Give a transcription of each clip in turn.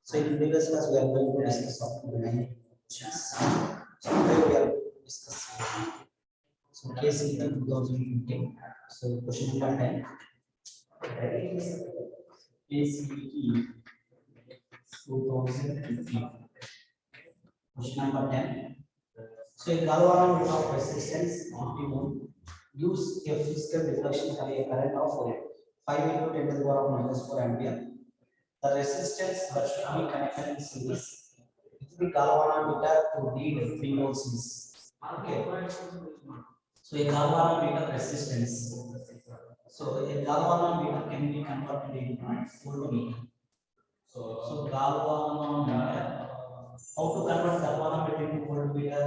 So in previous class we are going to discuss of the nine questions. So today we are discussing so KCET 2015. So question number 10. KCET 2015. Question number 10. So a galvanometer of resistance 50 ohm gives a physical deflection having a current of 5 into 10 to the power of minus 4 ampere. The resistance that should be connected in series with the galvanometer to read 3 volts is okay. So a galvanometer resistance. So a galvanometer can be converted into voltmeter. So galvanometer. How to convert galvanometer into voltmeter?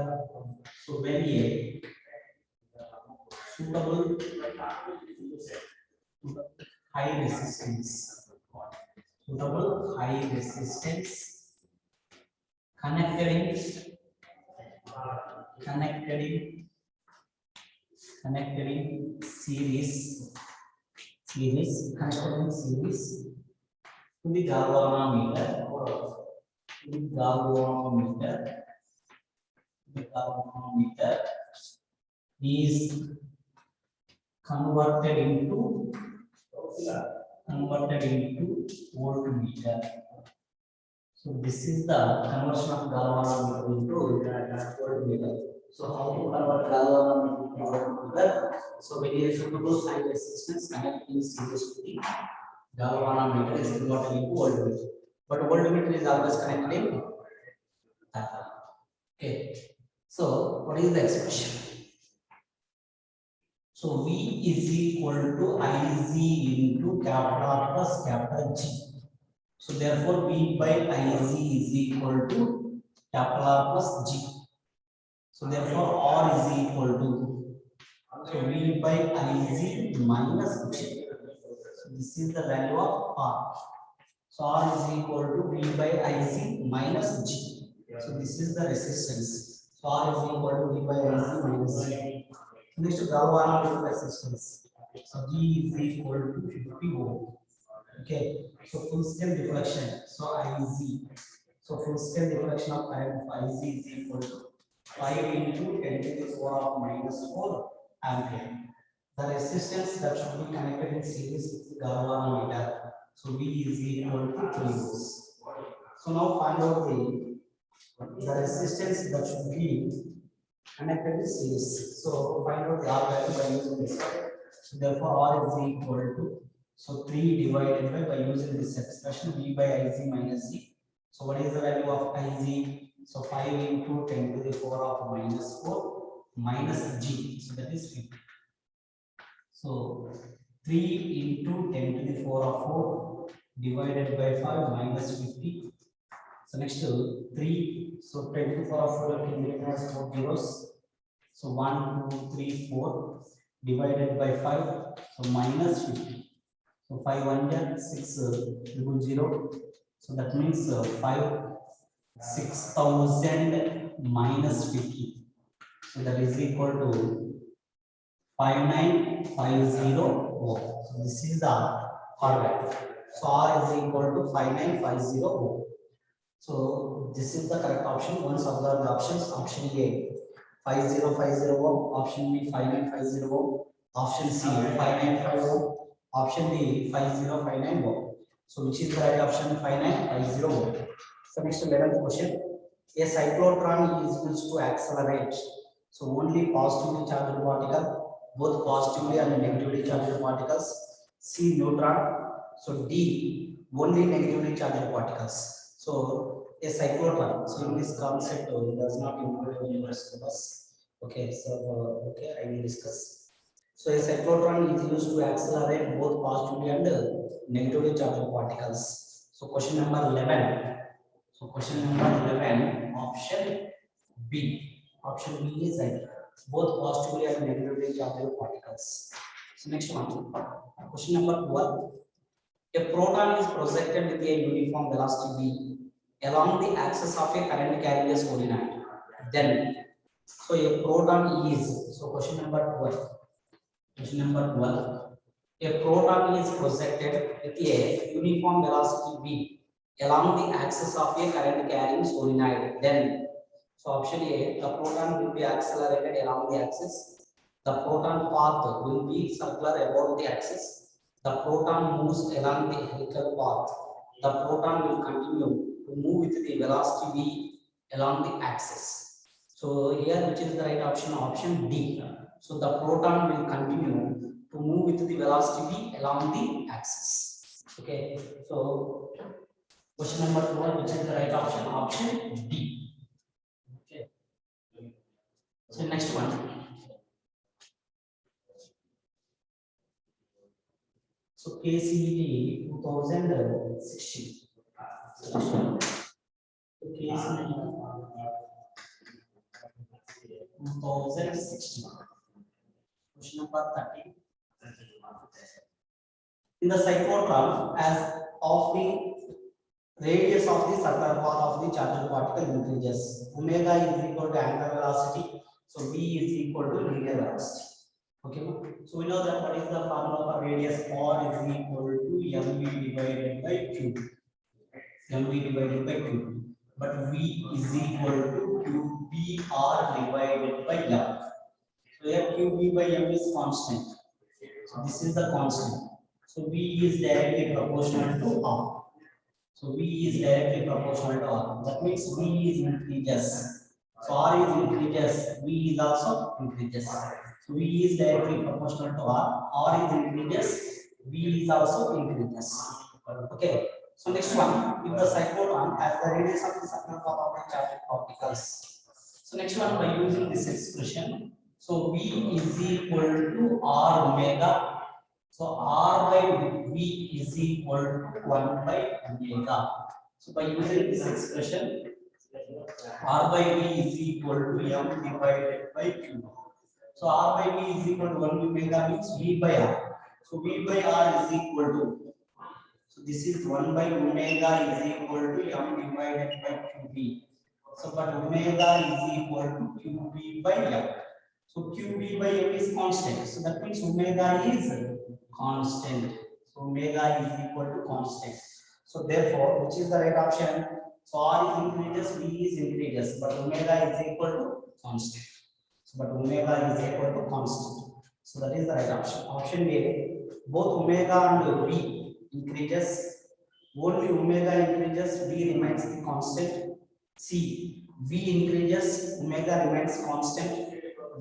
So when a suitable high resistance, suitable high resistance connected in series connected in series to the galvanometer is converted into voltmeter. So this is the conversion of galvanometer into voltmeter. So how to convert galvanometer into voltmeter? So when you suitable high resistance connected in series to the galvanometer is converted into voltmeter. But voltmeter is always connected in that. Okay. So what is the expression? So V is equal to Iz into capital R plus capital G. So therefore V by Iz is equal to capital R plus G. So therefore R is equal to V by Iz minus G. So this is the value of R. So R is equal to V by Iz minus G. So this is the resistance. So R is equal to V by Iz minus G. Next galvanometer resistance. So G is equal to 50 ohm. Okay. So full scale deflection. So Iz. So full scale deflection of current of Iz is equal to 5 into 10 to the power of minus 4 ampere. The resistance that should be connected in series with the galvanometer. So V is equal to 3 ohms. So now find out the resistance that should be connected in series. So find out the R value by using this. So therefore R is equal to 3 divided by using this expression V by Iz minus G. So what is the value of Iz? So 5 into 10 to the power of minus 4 minus G. So that is 50. So 3 into 10 to the power of 4 divided by 5 minus 50. So next 3. So 10 to the power of 4 can be written as 4 zeros. So 1, 2, 3, 4 divided by 5. So minus 50. So 5 1 6 0. So that means 6,000 minus 50. So that is equal to 5950 ohm. So this is the R value. So R is equal to 5950 ohm. So this is the correct option. Once observe the options. Option A 5050 ohm. Option B 5950 ohm. Option C 595 ohm. Option D 5059 ohm. So which is the right option? 5950 ohm. So next 11th question. A cyclotron is used to accelerate. So only positively charged particle, both positively and negatively charged particles. C neutron. So D only negatively charged particles. So a cyclotron. So in this concept does not include any syllabus. Okay, so okay, I will discuss. So a cyclotron is used to accelerate both positively and negatively charged particles. So question number 11. So question number 11, option B. Option B is right. Both positively and negatively charged particles. So next one. Question number 12. A proton is projected with a uniform velocity v along the axis of a current carrying a solenoid. Then, so a proton is, so question number 12. Question number 12. A proton is projected with a uniform velocity v along the axis of a current carrying solenoid. Then, so option A, the proton will be accelerated along the axis. The proton path will be circular about the axis. The proton moves along the helical path. The proton will continue to move with the velocity v along the axis. So here, which is the right option? Option D. So the proton will continue to move with the velocity v along the axis. Okay. So question number 12, which is the right option? Option D. Okay. So next one. So KCET 2016. So KCET 2016. Question number 30. In the cyclotron, as of the radius of the circular path of the charged particle increases, omega is equal to angular velocity, so v is equal to linear velocity. Okay, so we know that what is the formula for radius? R is equal to mv divided by q. mv divided by q. But v is equal to qbr divided by m. So here qb by m is constant. So this is the constant. So v is directly proportional to r. So V is directly proportional to R. That means V is increases. So R is increases, V is also increases. So V is directly proportional to R. R is increases, V is also increases. Okay. So next one, if the cyclotron has the radius of the circular path of the charged particles. So next one, by using this expression, so V is equal to R omega. So R by V is equal to 1 by omega. So by using this expression, R by V is equal to M divided by Q. So R by V is equal to 1 omega means V by R. So V by R is equal to, so this is 1 by omega is equal to M divided by QB. So but omega is equal to QB by M. So QB by M is constant. So that means omega is constant. So omega is equal to constant. So therefore, which is the right option? So R is increases, V is increases, but omega is equal to constant. So but omega is equal to constant. So that is the right option. Option A, both omega and V increases. Only omega increases, V remains the constant. C, V increases, omega remains constant.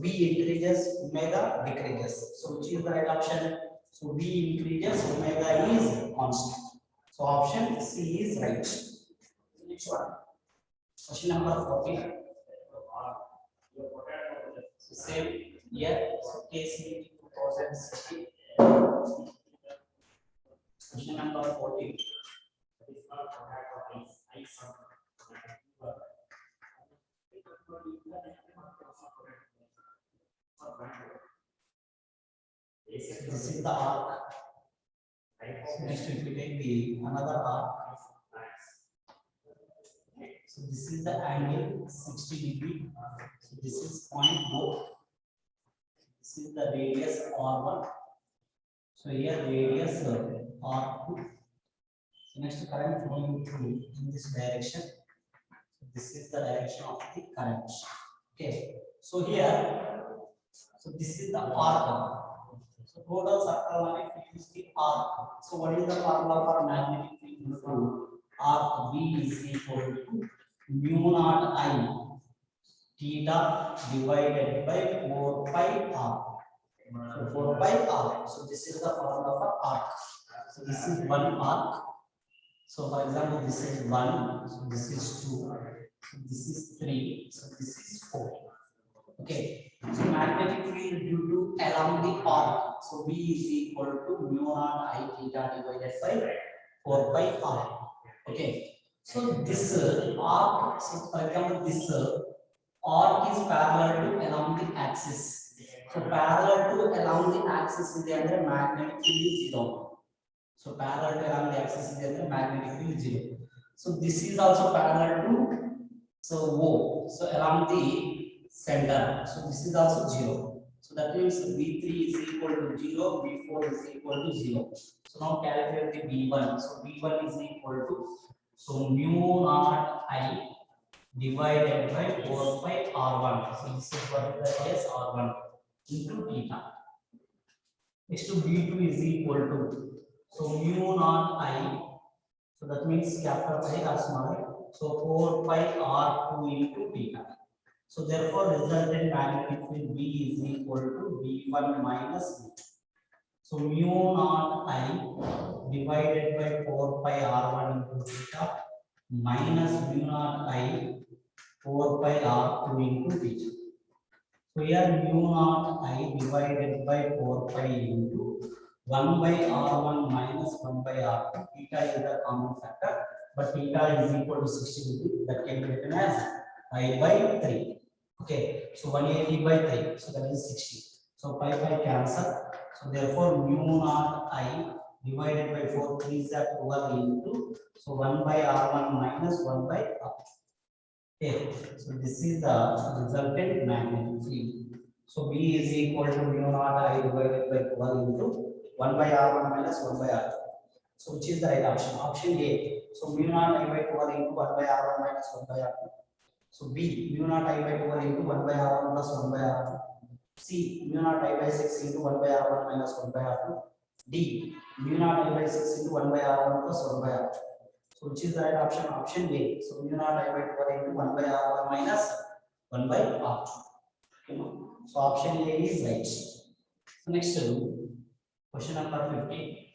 V increases, omega decreases. So which is the right option? So V increases, omega is constant. So option C is right. Next one. Question number 14. So same here. So KCET 2016. Question number 14. This is the arc. So next if we take the another arc. So this is the angle 60 degree. So this is point O. This is the radius R1. So here radius R2. So next current flowing through in this direction. So this is the direction of the current. Okay. So here, so this is the arc. So total circle line is the arc. So what is the formula for magnetic field? Arc B is equal to mu naught I theta divided by 4 pi r. So 4 pi r. So this is the formula for arc. So this is one arc. So for example, this is 1. So this is 2. So this is 3. So this is 4. Okay. So magnetic field due to along the arc. So B is equal to mu naught I theta divided by 4 pi r. Okay. So this arc, so for example, this arc is parallel to along the axis. So parallel to along the axis is the magnetic field is 0. So parallel to along the axis is the magnetic field 0. So this is also parallel to, so O. So along the center. So this is also 0. So that means V3 is equal to 0, V4 is equal to 0. So now calculate the V1. So V1 is equal to, so mu naught I divided by 4 pi R1. So this is what is that is R1 into theta. Next to V2 is equal to, so mu naught I, so that means capital I or small I. So 4 pi R2 into theta. So therefore resultant magnetic field B is equal to V1 minus V2. So mu naught I divided by 4 pi R1 into theta minus mu naught I 4 pi R2 into theta. So here mu naught I divided by 4 pi into 1 by R1 minus 1 by R2. Theta is the common factor, but theta is equal to 60 degree. That can be written as I by 3. Okay, so 180 by 3, so that is 60. So pi cancel. So therefore mu naught I divided by 4, 3 is that 12 into, so 1 by R1 minus 1 by R2. Okay, so this is the resultant magnetic field. So B is equal to mu naught I divided by 12 into 1 by R1 minus 1 by R2. So which is the right option? Option A. So mu naught I by 12 into 1 by R1 minus 1 by R2. So B, mu naught I by 12 into 1 by R1 plus 1 by R2. C, mu naught I by 6 into 1 by R1 minus 1 by R2. D, mu naught I by 6 into 1 by R1 plus 1 by R2. So which is the right option? Option A. So mu naught I by 12 into 1 by R1 minus 1 by R2. Okay. So option A is right. So next question number 50.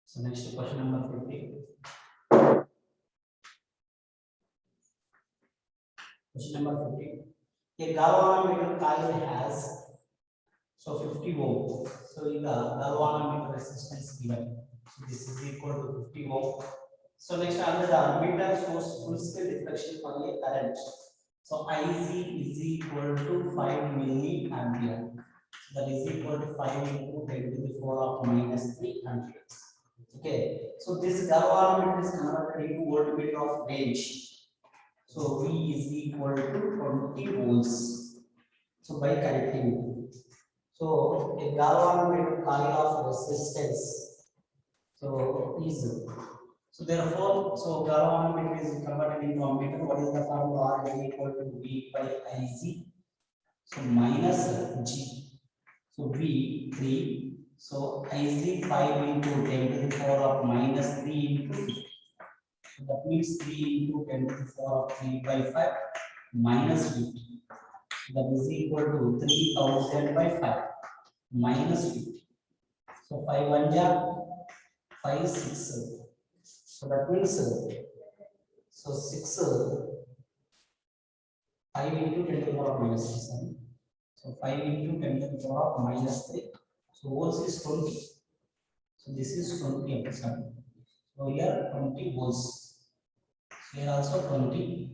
So next question number 50. Question number 50. A galvanometer coil has, so 50 ohm. So the galvanometer resistance given. So this is equal to 50 ohm. So next under the ammeter shows full scale reflection for a current. So IC is equal to 5 milliampere. So that is equal to 5 into 10 to the 4 of minus 3 amperes. Okay. So this galvanometer is converted into voltmeter of range. So V is equal to 20 volts. So by connecting, so a galvanometer coil of resistance, so is, so therefore, so galvanometer is converted into ammeter. What is the formula? R is equal to V by IC. So minus G. So V 3. So IC 5 into 10 to the power of minus 3 into 50. So that means 3 into 10 to the power of 3 by 5 minus 50. That is equal to 3000 by 5 minus 50. So 5 1 ja 5 6. So that means so 6 5 into 10 to the power of minus 3. So 5 into 10 to the power of minus 3. So volts is 20. So this is 20 episode. So here 20 volts. Here also 20.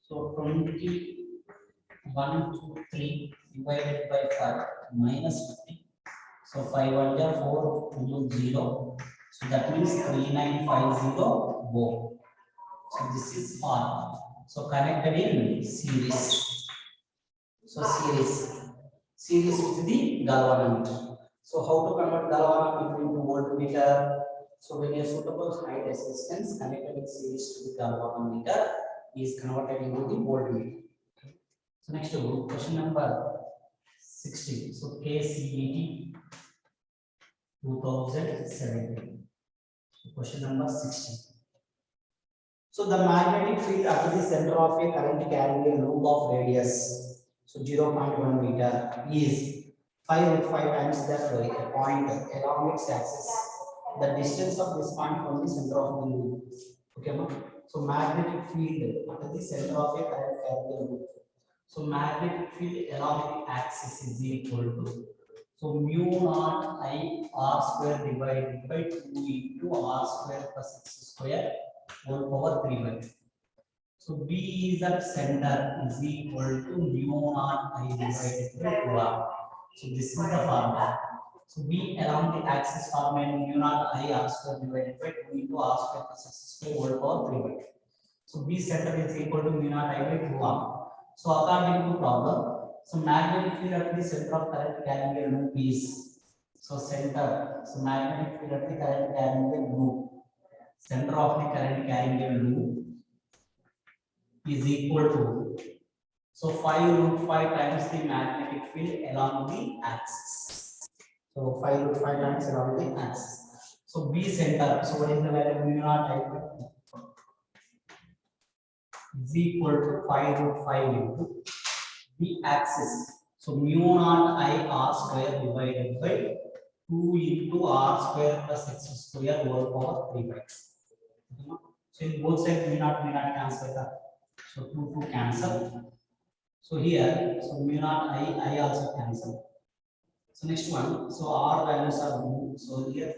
So 20 1 2 3 divided by 5 minus 50. So 5 1 ja 4 2 0. So that means 3950 ohm. So this is R. So connected in series. So series with the galvanometer. So how to convert galvanometer into voltmeter? So when a suitable high resistance connected in series to the galvanometer is converted into the voltmeter. So next question number 60. So KCET 2017. Question number 60. So the magnetic field at the center of a current carrying a loop of radius, so 0.1 meter, is 5 root 5 times that a point along its axis. The distance of this point from the center of the loop. Okay, so magnetic field at the center of a current carrying a loop. So magnetic field along the axis is equal to, so mu naught I r square divided by 2 into r square plus x square whole power 3 by 2. So B is at center is equal to mu naught I divided by 2r. So this is the formula. So B along the axis formula mu naught I r square divided by 2 into r square plus x square whole power 3 by 2. So B center is equal to mu naught I by 2R. So according to problem, so magnetic field at the center of current carrying a loop is, so center, so magnetic field at the current carrying a loop, center of the current carrying a loop is equal to, so 5 root 5 times the magnetic field along the axis. So 5 root 5 times along the axis. So B center, so what is the value of mu naught I by 2 is equal to 5 root 5 into the axis. So mu naught I r square divided by 2 into r square plus x square whole power 3 by 2. So in both sides mu naught cancel that. So 2 cancel. So here, so mu naught I also cancel. So next one, so r values are moved. So here,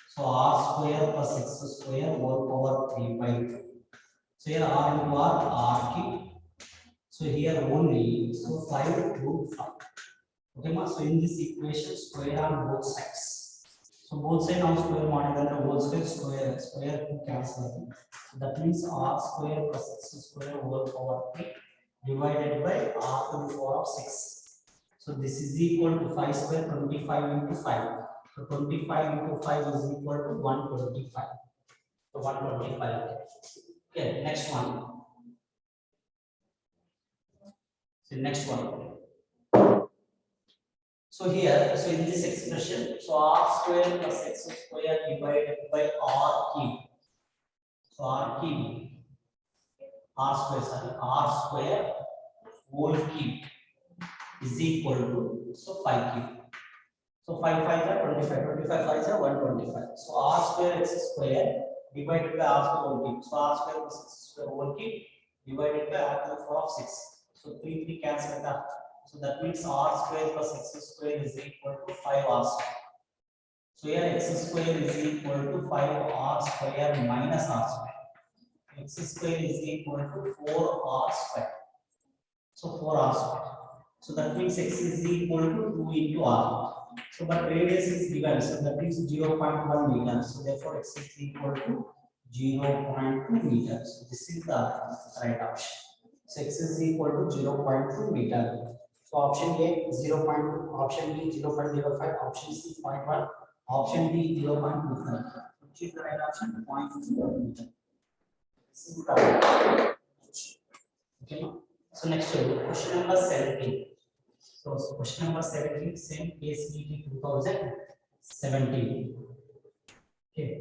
so r square plus x square whole power 3 by 2. So here r into r cube. So here only, so 5 root 5. Okay, ma? So in this equation, square on both sides. So both sides now square model and whole square to cancel. So that means r square plus x square whole power 3 divided by r to the power of 6. So this is equal to 5 square 25 into 5. So 25 into 5 is equal to 125. So 125. Okay, next one. So next one. So here, so in this expression, so r square plus x square divided by r cube. So r cube, r square whole cube is equal to, so 5 cube. So 5 5 are 25, 25 5 are 125. So r square x square divided by r square whole cube. So r square plus x square whole cube divided by r to the power of 6. So 3 cancel that. So that means r square plus x square is equal to 5r square. So here x square is equal to 5r square minus r square. X square is equal to 4r square. So 4r square. So that means x is equal to 2 into r. So but radius is given, so that is 0.1 meter. So therefore x is equal to 0.2 meters. So this is the right option. So x is equal to 0.2 meter. So option A 0.2, option B 0.05, option C 0.1, option D 0.25. Which is the right option? 0.2 meter. This is the right option. Okay. So next question number 17. So question number 17, same case ET 2017. Okay.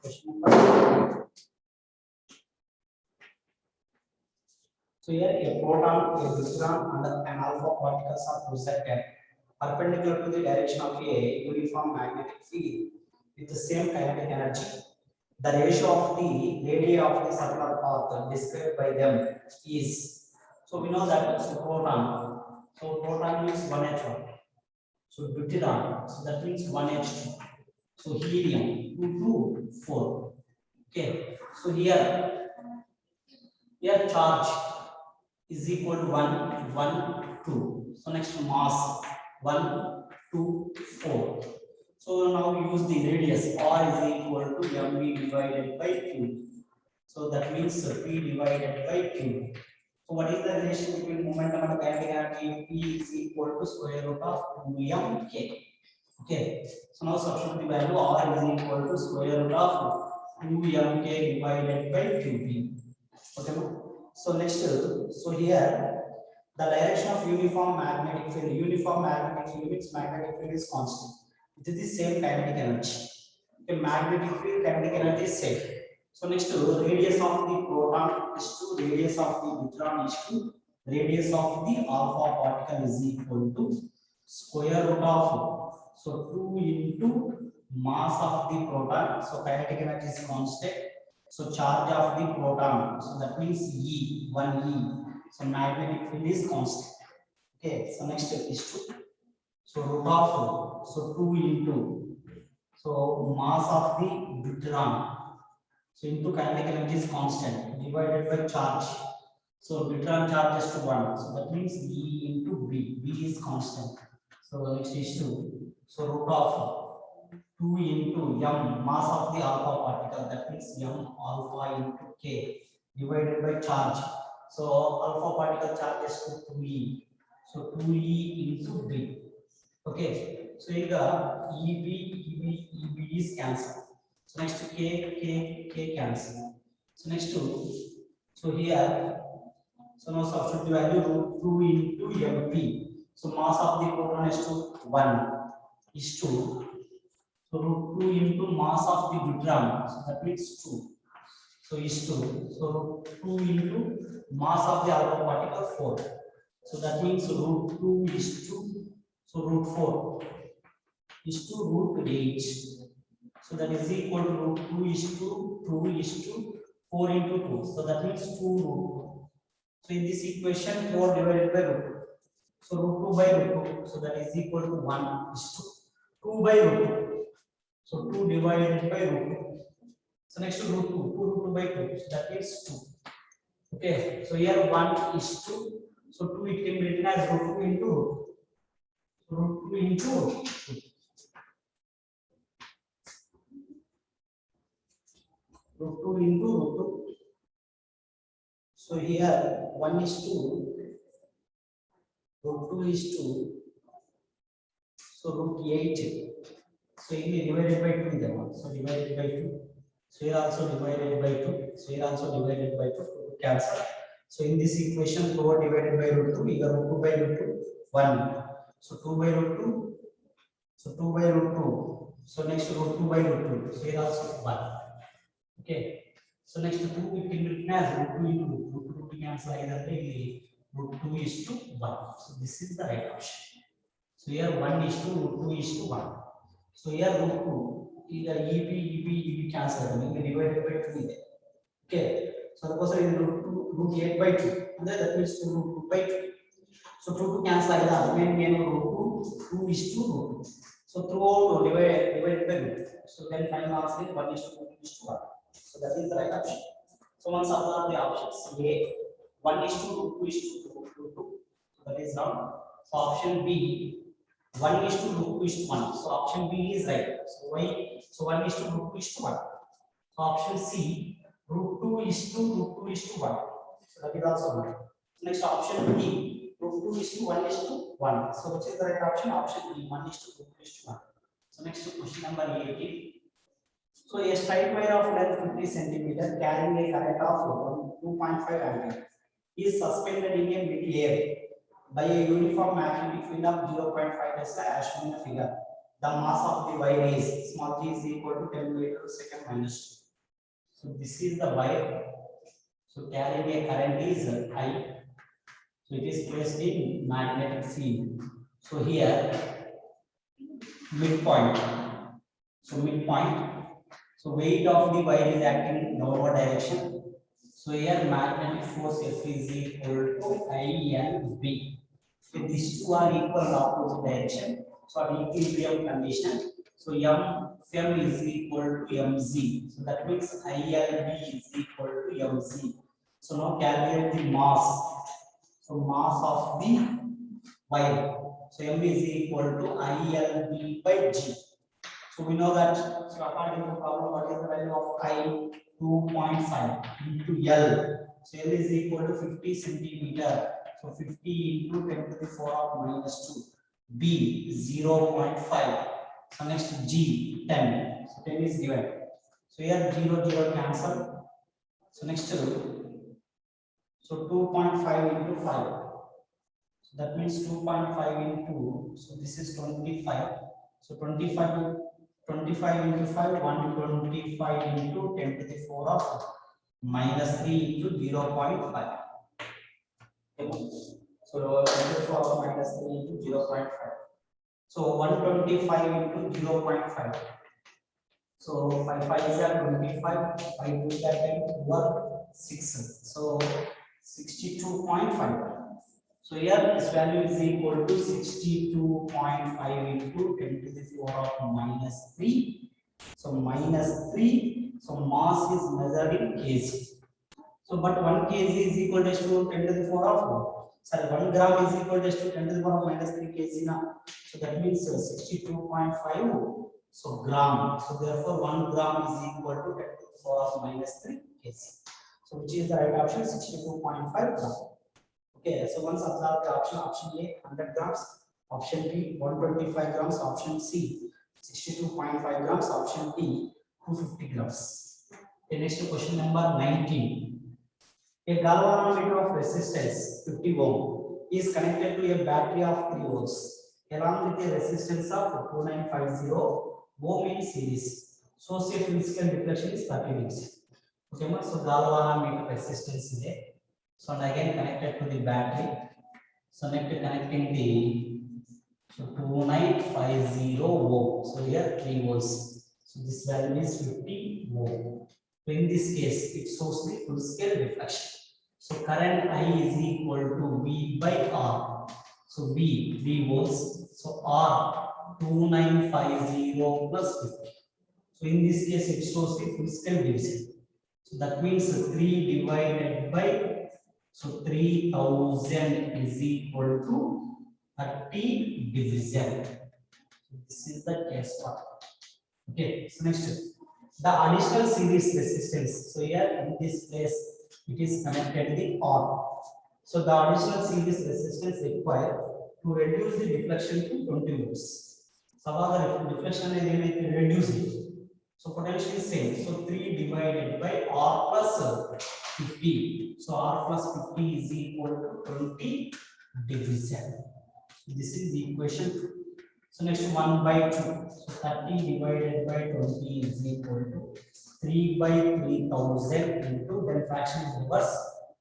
Question number 17. So here a proton, a neutron, and an alpha particles are projected perpendicular to the direction of a uniform magnetic field with the same kinetic energy. The ratio of the radii of the circular path described by them is, so we know that so proton. So proton means 1h1. So deuteron, so that means 1h2. So helium 2 2 4. Okay. So here charge is equal to 1 1 2. So next mass 1 2 4. So now we use the radius r is equal to mv divided by q. So that means p divided by q. So what is the relation between momentum and kinetic energy? P is equal to square root of 2mk. Okay. So now substitute the value r is equal to square root of 2mk divided by qp. Okay. So next, so here the direction of uniform magnetic field. Uniform magnetic field means magnetic field is constant. It is the same kinetic energy. Okay, magnetic field kinetic energy is same. So next, radius of the proton is to radius of the neutron is to radius of the alpha particle is equal to square root of, so 2 into mass of the proton. So kinetic energy is constant. So charge of the proton, so that means E, 1 E. So magnetic field is constant. Okay, so next step is 2. So root of, so 2 into, so mass of the deuteron. So into kinetic energy is constant divided by charge. So deuteron charge is to 1. So that means E into B. B is constant. So next is 2. So root of 2 into m mass of the alpha particle, that means m alpha into k. divided by charge. So alpha particle charge is to 2e. So 2e into b. Okay. So here EB is cancelled. So next to K cancel. So next to, so here, so now substitute the value root 2 into MP. So mass of the proton is to 1 is 2. So root 2 into mass of the deuterium. So that means 2. So is 2. So 2 into mass of the alpha particle 4. So that means root 2 is 2. So root 4 is to root 8. So that is equal to root 2 is to 2 is to 4 into 2. So that means 2 root 2. So in this equation 4 divided by root 2. So root 2 by root 2. So that is equal to 1 is to 2 by root 2. So 2 divided by root 2. So next to root 2, 2 root 2 by 2. So that is 2. Okay. So here 1 is 2. So 2 it can be written as root 2 into root 2. So root 2 into root 2. Root 2 into root 2. So here 1 is 2. Root 2 is 2. So root 8. So here divided by 2 is the one. So divided by 2. So here also divided by 2. So here also divided by 2 to cancel. So in this equation 4 divided by root 2, here root 2 by root 2, 1. So 2 by root 2. So 2 by root 2. So next root 2 by root 2. So here also 1. Okay. So next 2 we can written as root 2 into root 2 cancel either way. Root 2 is to 1. So this is the right option. So here 1 is to root 2 is to 1. So here root 2 either EB cancel divided by 2 ಇದೆ. Okay. So the question is root 8 by 2. And that means root 2 by 2. So 2 cancel agada main root 2 is to root 2. So throughout divided by root 2. So then final answer is 1 is to root 2 is to 1. So that is the right option. So once observe the options A 1 is to root 2 is to root 2. So that is wrong. So option B 1 is to root 2 is to 1. So option B is right. So why? So 1 is to root 2 is to 1. So option C root 2 is to root 2 is to 1. So that is also right. Next option D root 2 is to 1 is to 1. So which is the right option? Option D 1 is to root 2 is to 1. So next question number 18. So a straight wire of length 50 centimeter carrying a current of 2.5 ampere is suspended in a mid-air by a uniform magnetic field of 0.5 Tesla as shown in the figure. The mass of the wire is small g is equal to 10 meters per second minus 2. So this is the wire. So carrying a current is I. So it is placed in magnetic field. So here midpoint. So midpoint. So weight of the wire is acting in downward direction. So here magnetic force F is equal to I and B. If these two are equal in opposite direction, so at equilibrium condition, so M is equal to Mz. So that means I and B is equal to Mz. So now calculate the mass. So mass of the wire. So M is equal to I and B by G. So we know that, so according to the problem, what is the value of I? 2.5 into L. So L is equal to 50 centimeter. So 50 into 10 to the 4 of minus 2. B 0.5. So next G 10. So 10 is given. So here 0 cancel. So next so 2.5 into 5. So that means 2.5 into, so this is 25. So 25 into 5, 125 into 10 to the 4 of minus 3 into 0.5. Okay. So 10 to the 4 of minus 3 into 0.5. So 125 into 0.5. So 5 is 25, 5 is 10 over 6. So 62.5. So here this value is equal to 62.5 into 10 to the 4 of minus 3. So minus 3. So mass is measured in kg. So but 1 kg is equal to 10 to the 4 of, sorry, 1 gram is equal to 10 to the 4 of minus 3 kg now. So that means 62.5 so gram. So therefore 1 gram is equal to 10 to the 4 of minus 3 kg. So So which is the right option? 62.5 gram. Okay, so once observe the option A 100 grams, option B 125 grams, option C 62.5 grams, option D 250 grams. Okay, next question number 19. A galvanometer of resistance 50 ohm is connected to a battery of 3 volts along with a resistance of 2950 ohm in series. So say physical deflection is 30 degrees. Okay, so galvanometer resistance is there. So and again connected to the battery. So next connecting the 2950 ohm. So here 3 volts. So this value is 50 ohm. So in this case, it shows the full scale reflection. So current I is equal to V by R. So V 3 volts. So R 2950 plus 50. So in this case, it shows the full scale division. So that means 3 divided by, so 3000 is equal to 30 division. So this is the case part. Okay, so next, the additional series resistance. So here in this place, it is connected the R. So the additional series resistance required to reduce the deflection to 20 volts. So the deflection is reduced. So potentially same. So 3 divided by R plus 50. So R plus 50 is equal to 20 division. This is the equation. So next 1 by 2. So 30 divided by 20 is equal to 3 by 3000 into, then fraction is reverse.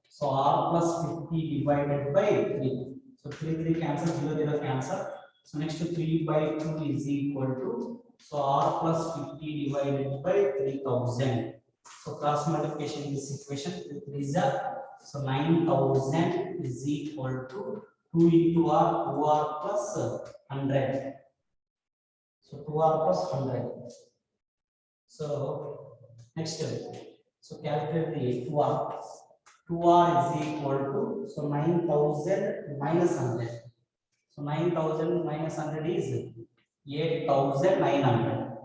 So R plus 50 divided by 3. So 3 cancel, 0 cancel. So next to 3 by 2 is equal to, so R plus 50 divided by 3000. So cross multiplication this equation, 3 is so 9000 is equal to 2 into R, 2R plus 100. So 2R plus 100. So next step. So calculate the 2R. 2R is equal to, so 9000 minus 100. So 9000 minus 100 is 8900.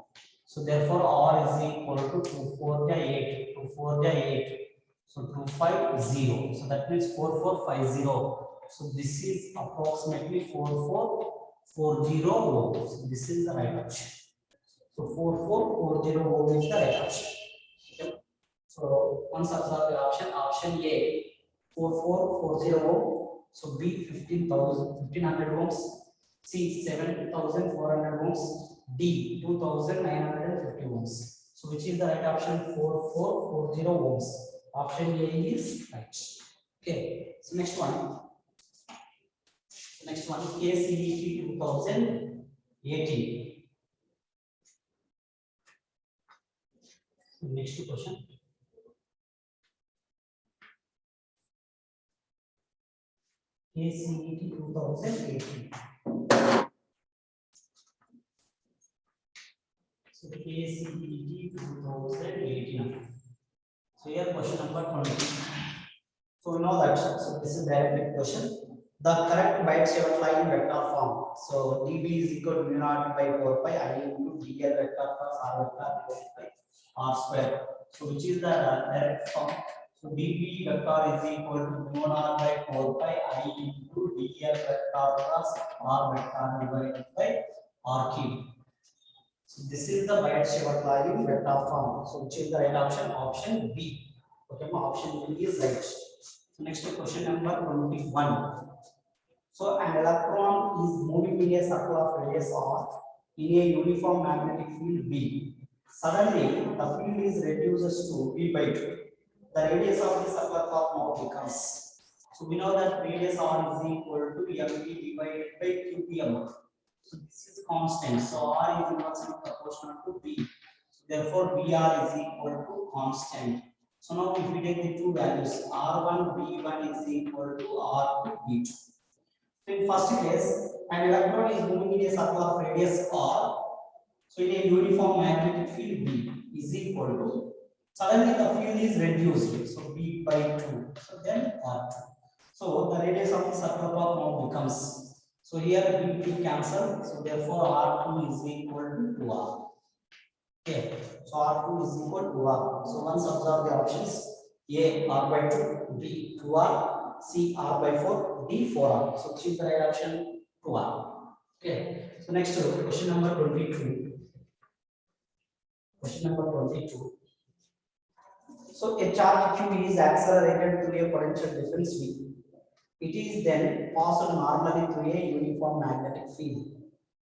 So therefore R is equal to 2 4 8. 2 4 8. So 250. So that means 4450. So this is approximately 4440 ohm. So this is the right option. So 4440 ohm is the right option. Okay. So once observe the option A 4440 ohm. So B 1500 ohms. C 7400 ohms. D 2950 ohms. So which is the right option? 4440 ohms. Option A is right. Okay. So next one. Next one, KCET 2018. Next question. KCET 2018. So KCET 2018. So here question number 20. So we know that. So this is direct question. The correct bite-shaped line vector form. So dB is equal to mu naught by 4 pi I into dl vector plus r vector divided by r square. So which is the direct form? So dB vector is equal to mu naught by 4 pi I into dl vector plus r vector divided by r cube. So this is the bite-shaped line vector form. So which is the right option? Option B. Okay, option B is right. So next question number 21. So an electron is moving in a circle of radius r in a uniform magnetic field B. Suddenly, the field is reduced to V by 2. The radius of the circle now becomes. So we know that radius r is equal to mv divided by qpm. So this is constant. So r is inversely proportional to B. So therefore, Vr is equal to constant. So now if we take the two values, R1 V1 is equal to R2 V2. So in first case, an electron is moving in a circle of radius R. So in a uniform magnetic field B is equal to, suddenly the field is reduced. So B by 2. So then R2. So the radius of the circle now becomes. So here B cancel. So therefore R2 is equal to 2R. Okay. So R2 is equal to R. So once observe the options. A R by 2, B 2R, C R by 4, D 4R. So choose the right option 2R. Okay. So next question number 22. Question number 22. So a charge Q is accelerated through a potential difference V. It is then passed normally through a uniform magnetic field,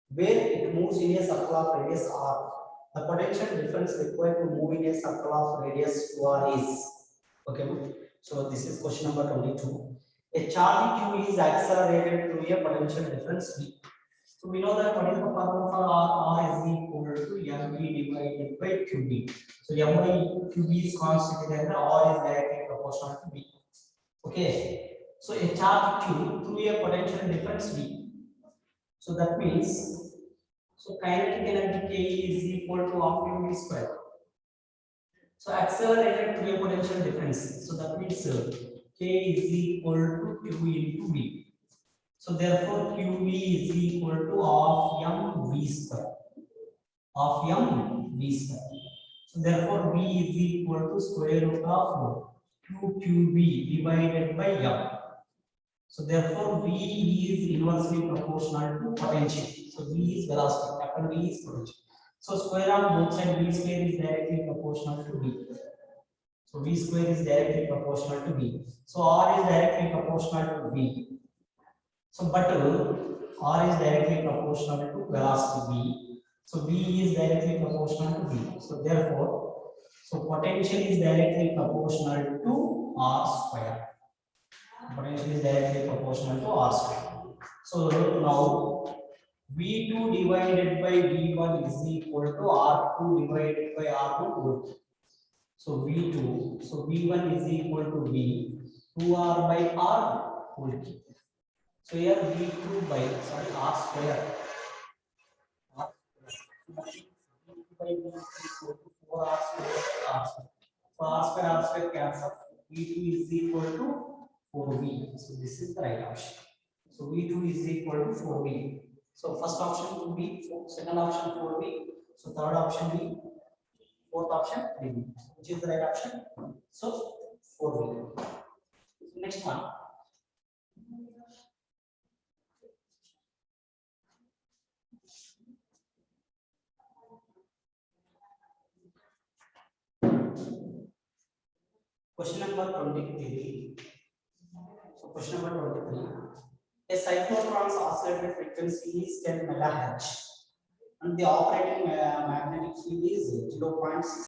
where it moves in a circle of radius R. The potential difference required to move in a circle of radius 2R is. Okay. So this is question number 22. A charge Q is accelerated through a potential difference V. So we know that what is the formula for R? R is equal to MV divided by QB. So M by QB is constant and R is directly proportional to B. Okay. So a charge Q through a potential difference V. So that means, so kinetic energy K is equal to half mv square. So accelerated through a potential difference. So that means K is equal to Q into V. So therefore QV is equal to half mv square. Half mv square. So therefore V is equal to square root of QQV divided by M. So therefore V is inversely proportional to potential. So V is velocity, capital V is potential. So square on both sides, V square is directly proportional to V. So V square is directly proportional to V. So R is directly proportional to V. So but R is directly proportional to velocity V. So V is directly proportional to V. So therefore, so potential is directly proportional to R square. Potential is directly proportional to R square. So now V2 divided by V1 is equal to R2 divided by R1 whole cube. So V2, so V1 is equal to V 2R by R whole cube. So here V2 by R square. R V2 by V is equal to 4R square R square. So R square cancel. V2 is equal to 4V. So this is the right option. So V2 is equal to 4V. So first option will be 4, second option 4V. So third option B, fourth option 3V. Which is the right option? So 4V. Next one. Question number 23. So question number 23. A cyclotron's oscillating frequency is 10 MHz and the operating magnetic field is 0.6.